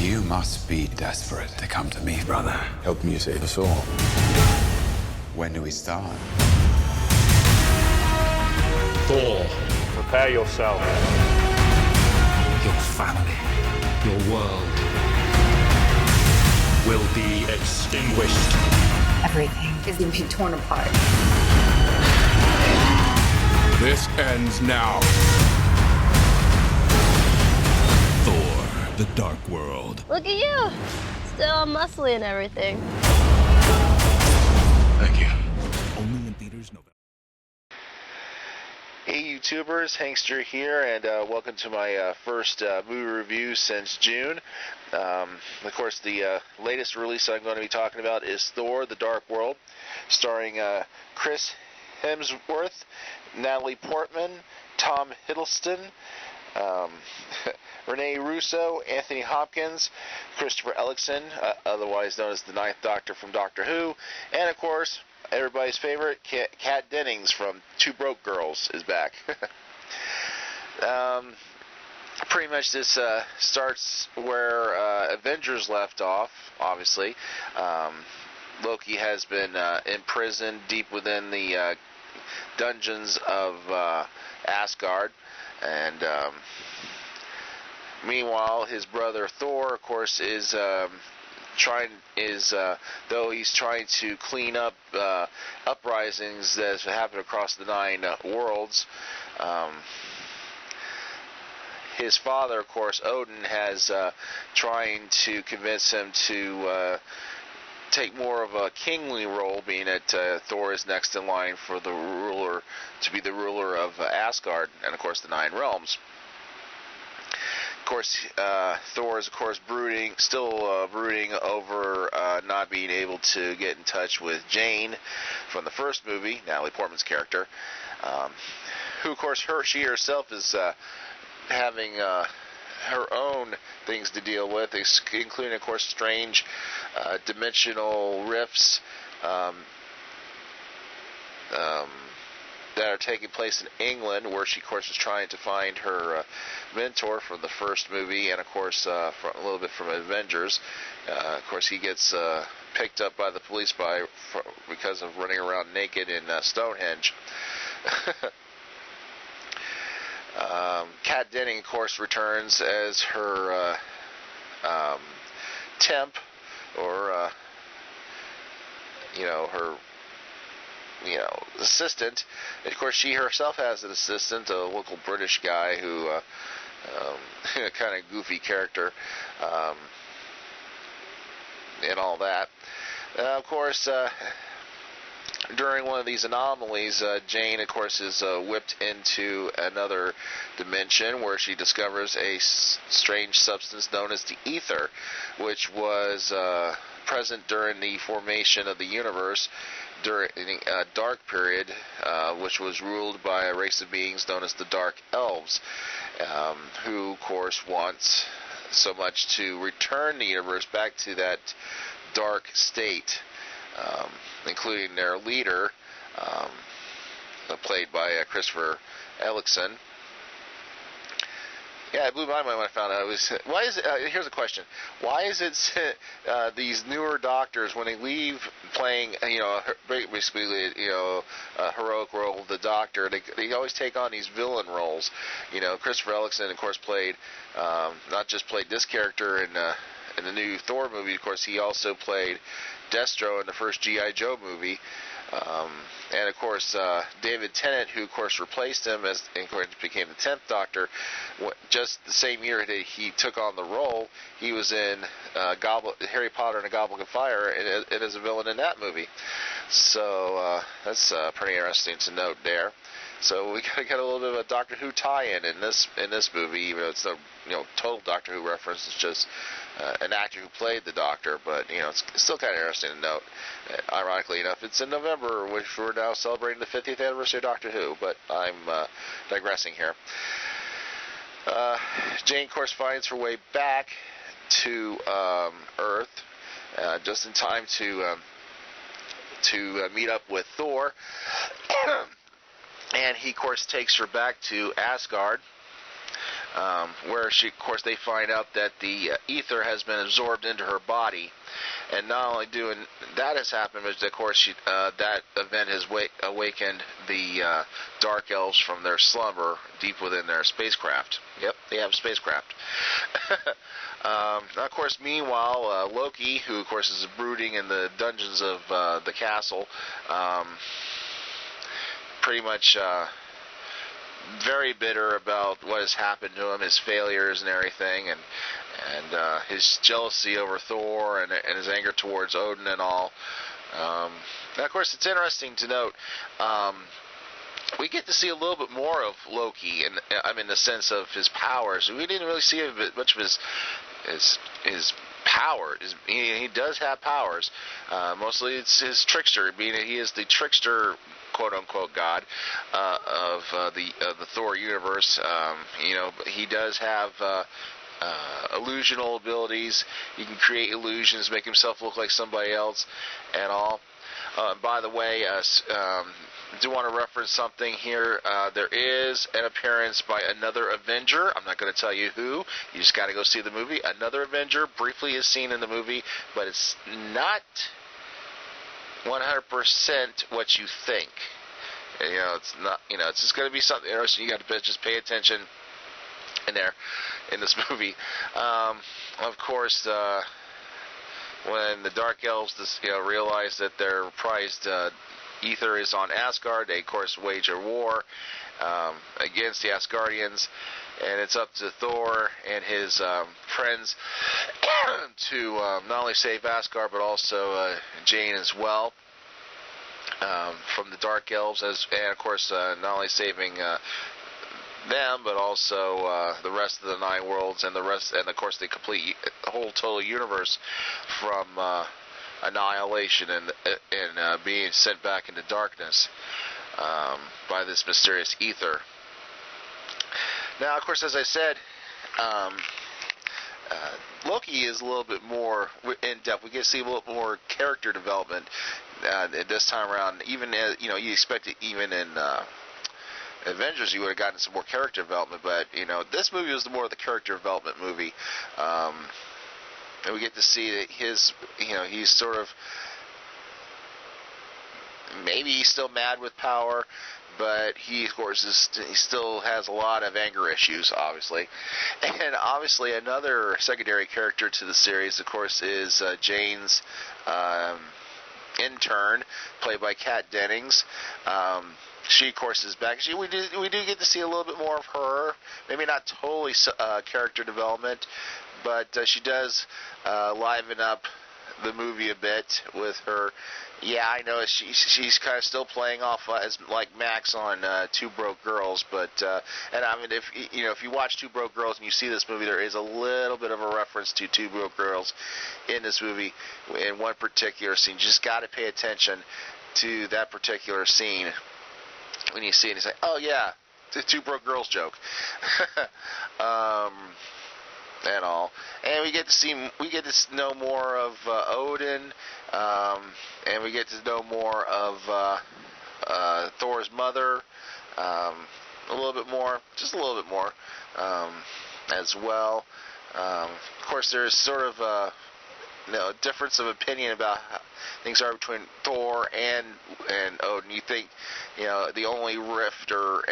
You must be desperate to come to me, brother. Helping you save us all. When do we start? Thor. Prepare yourself. Your family, your world will be extinguished. Everything is being torn apart. This ends now. Thor, the Dark World. Look at you! Still all muscly and everything. Thank you. Only in theaters November. Hey YouTubers, Hankster here, and welcome to my first movie review since June. Of course, the latest release I'm going to be talking about is Thor, the Dark World, starring Chris Hemsworth, Natalie Portman, Tom Hiddleston, Renee Russo, Anthony Hopkins, Christopher Eccleston, otherwise known as the Ninth Doctor from Doctor Who, and of course, everybody's favorite, Kat Dennings from Two Broke Girls is back. Pretty much this starts where Avengers left off, obviously. Loki has been imprisoned deep within the dungeons of Asgard, and meanwhile his brother Thor, of course, is though he's trying to clean up uprisings that have happened across the 9 worlds. His father, of course, Odin, has trying to convince him to take more of a kingly role, being that Thor is next in line for the ruler to be the ruler of Asgard and, of course, the 9 realms. Of course, Thor is, of course, still brooding over not being able to get in touch with Jane from the first movie, Natalie Portman's character, who, of course, she herself is having her own things to deal with, including, of course, strange dimensional rifts that are taking place in England, where she, of course, is trying to find her mentor from the first movie, and, of course, a little bit from Avengers. Of course, he gets picked up by the police because of running around naked in Stonehenge. Kat Denning, of course, returns as her temp, or her assistant. And of course, she herself has an assistant, a local British guy who, kind of goofy character, and all that. Of course, during one of these anomalies, Jane, of course, is whipped into another dimension where she discovers a strange substance known as the ether, which was present during the formation of the universe during a dark period, which was ruled by a race of beings known as the Dark Elves, who, of course, wants so much to return the universe back to that dark state, including their leader, played by Christopher Eccleston. Yeah, it blew my mind when I found out. Why is it? Here's a question: why is it these newer doctors, when they leave playing, basically, a heroic role of the Doctor, they always take on these villain roles? Christopher Eccleston, of course, not just played this character in the new Thor movie. Of course, he also played Destro in the first G.I. Joe movie. And, of course, David Tennant, who, of course, replaced him and became the 10th Doctor, just the same year that he took on the role, he was in Harry Potter and the Goblet of Fire, and as a villain in that movie. So that's pretty interesting to note there. So we got a little bit of a Doctor Who tie-in in this movie, even though it's no total Doctor Who reference. It's just an actor who played the Doctor, but it's still kind of interesting to note. Ironically enough, it's in November, which we're now celebrating the 50th anniversary of Doctor Who. But I'm digressing here. Jane, of course, finds her way back to Earth just in time to meet up with Thor. And he, of course, takes her back to Asgard, where she, of course, they find out that the ether has been absorbed into her body, and not only doing that has happened, but of course that event has awakened the Dark Elves from their slumber deep within their spacecraft. Yep, they have a spacecraft. Of course, meanwhile, Loki, who of course is brooding in the dungeons of the castle, pretty much very bitter about what has happened to him, his failures and everything, and his jealousy over Thor and his anger towards Odin and all. Now, of course, it's interesting to note we get to see a little bit more of Loki, and I mean, in the sense of his powers. We didn't really see much of his power. He does have powers. Mostly it's his trickster, being that he is the trickster, quote-unquote, god of the Thor universe. He does have illusional abilities. He can create illusions, make himself look like somebody else, and all. By the way, I do want to reference something here. There is an appearance by another Avenger. I'm not going to tell you who. You just got to go see the movie. Another Avenger briefly is seen in the movie, but it's not 100% what you think. It's not. It's just going to be something interesting. You got to just pay attention in this movie. Of course, when the Dark Elves realize that their prized ether is on Asgard, they of course wage a war against the Asgardians, and it's up to Thor and his friends to not only save Asgard but also Jane as well from the Dark Elves, and of course not only saving them, but also the rest of the 9 worlds and of course the whole total universe from annihilation and being sent back into darkness by this mysterious ether. Now, of course, as I said, Loki is a little bit more in depth. We get to see a little bit more character development this time around. Even you expect it even in Avengers, you would have gotten some more character development, but this movie was more of the character development movie, and we get to see that he's sort of, maybe he's still mad with power, but he of course he still has a lot of anger issues, obviously. And obviously another secondary character to the series, of course, is Jane's intern, played by Kat Dennings. She, of course, is back. We do get to see a little bit more of her. Maybe not totally character development, but she does liven up the movie a bit with her. Yeah, I know she's kind of still playing off as like Max on Two Broke Girls, but and I mean, if you watch Two Broke Girls and you see this movie, there is a little bit of a reference to Two Broke Girls in this movie in one particular scene. You just got to pay attention to that particular scene. When you see it, you say, "Oh yeah, the Two Broke Girls joke," and all. And we get to know more of Odin, and we get to know more of Thor's mother, a little bit more, just a little bit more, as well. Of course, there's sort of a difference of opinion about how things are between Thor and Odin. You think, the only rift or,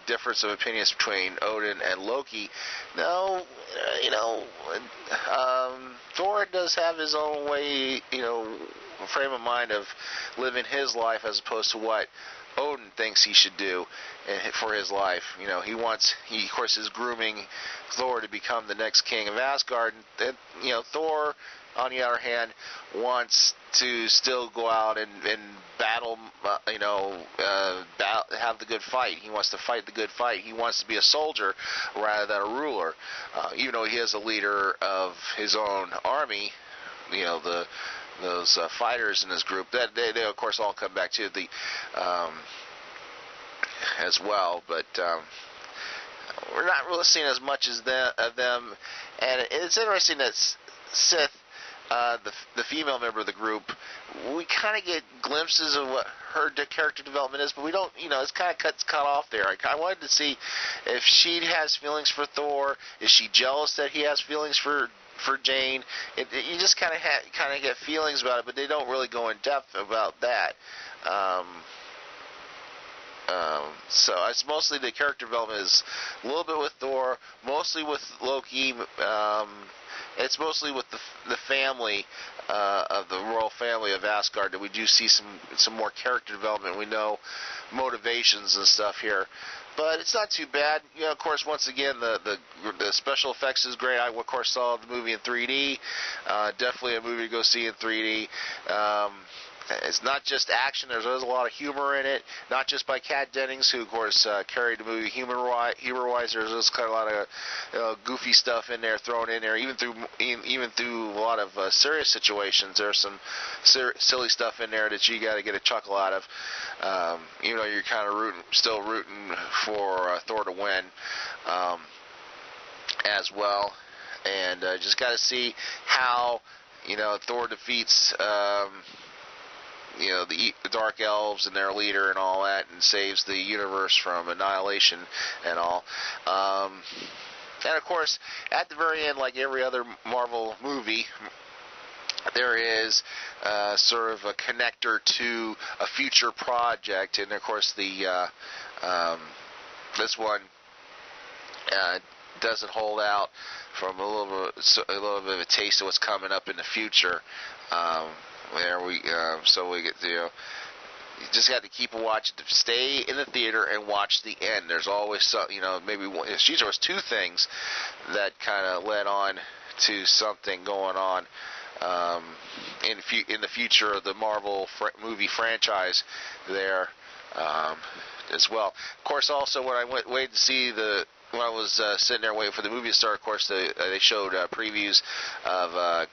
difference of opinions between Odin and Loki. No, Thor does have his own way, frame of mind of living his life as opposed to what Odin thinks he should do for his life. He of course is grooming Thor to become the next king of Asgard. And, Thor, on the other hand, wants to still go out and battle, have the good fight. He wants to fight the good fight. He wants to be a soldier rather than a ruler. Even though he is a leader of his own army, those fighters in his group, that they of course all come back to the as well, but we're not really seeing as much as of them. And it's interesting that Sith, the female member of the group, we kind of get glimpses of what her character development is, but we don't, it's kind of cut off there. I wanted to see if she has feelings for Thor. Is she jealous that he has feelings for Jane? You just kind of get feelings about it, but they don't really go in depth about that. So it's mostly the character development is a little bit with Thor, mostly with Loki. It's mostly with the family of the royal family of Asgard that we do see some more character development. We know motivations and stuff here, but it's not too bad. Of course, once again, the special effects is great. I, of course, saw the movie in 3D. Definitely a movie to go see in 3D. It's not just action. There's a lot of humor in it. Not just by Kat Dennings, who, of course, carried the movie humor-wise. There's kind of a lot of goofy stuff in there, thrown in there. Even through a lot of serious situations, there's some silly stuff in there that you got to get a chuckle out of. Even though you're kind of still rooting for Thor to win as well. And just got to see how Thor defeats. The Dark Elves and their leader and all that, and saves the universe from annihilation and all. And of course, at the very end, like every other Marvel movie, there is sort of a connector to a future project, and of course this one doesn't hold out from a little bit of a taste of what's coming up in the future. So we get you just got to keep a watch, to stay in the theater and watch the end. There's always some, maybe one. There was two things that kind of led on to something going on in the future of the Marvel movie franchise there as well. Of course, also when I waited to see when I was sitting there waiting for the movie to start, of course they showed previews of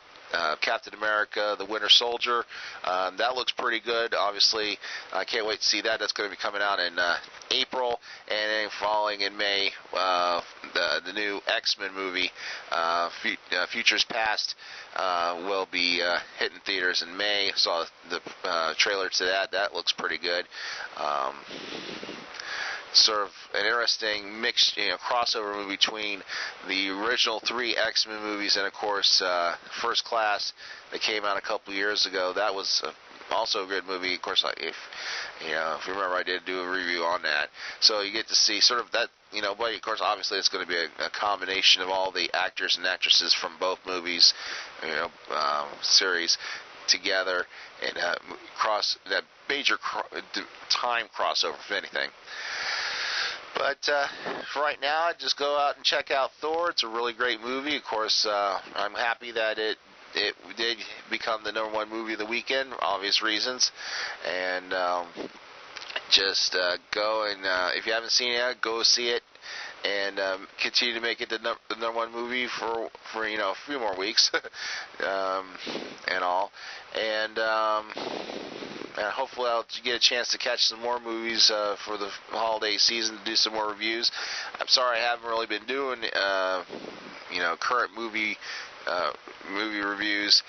Captain America, the Winter Soldier. That looks pretty good. Obviously, I can't wait to see that. That's going to be coming out in April, and then following in May, the new X-Men movie, Futures Past, will be hitting theaters in May. Saw the trailer to that. That looks pretty good. Sort of an interesting mix, crossover movie between the original 3 X-Men movies and, of course, First Class that came out a couple years ago. That was also a good movie. Of course, if you remember, I did do a review on that. So you get to see sort of that, but of course, obviously, it's going to be a combination of all the actors and actresses from both movies, series together, and cross that major time crossover, if anything. But for right now, just go out and check out Thor. It's a really great movie. Of course, I'm happy that it did become the #1 movie of the weekend, for obvious reasons. And just go and, if you haven't seen it yet, go see it. And continue to make it the #1 movie for a few more weeks and all. And hopefully I'll get a chance to catch some more movies for the holiday season, to do some more reviews. I'm sorry I haven't really been doing current movie reviews.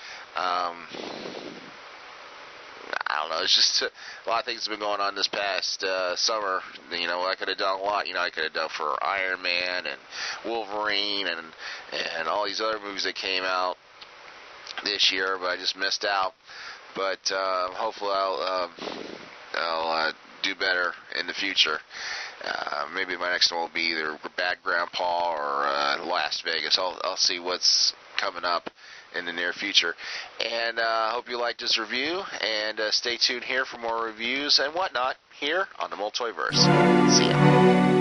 I don't know. It's just a lot of things have been going on this past summer. I could have done a lot. I could have done for Iron Man and Wolverine and all these other movies that came out this year, but I just missed out. But hopefully I'll do better in the future. Maybe my next one will be either Bad Grandpa or Las Vegas. I'll see what's coming up in the near future. And I hope you liked this review, and stay tuned here for more reviews and whatnot here on the Multiverse. See ya.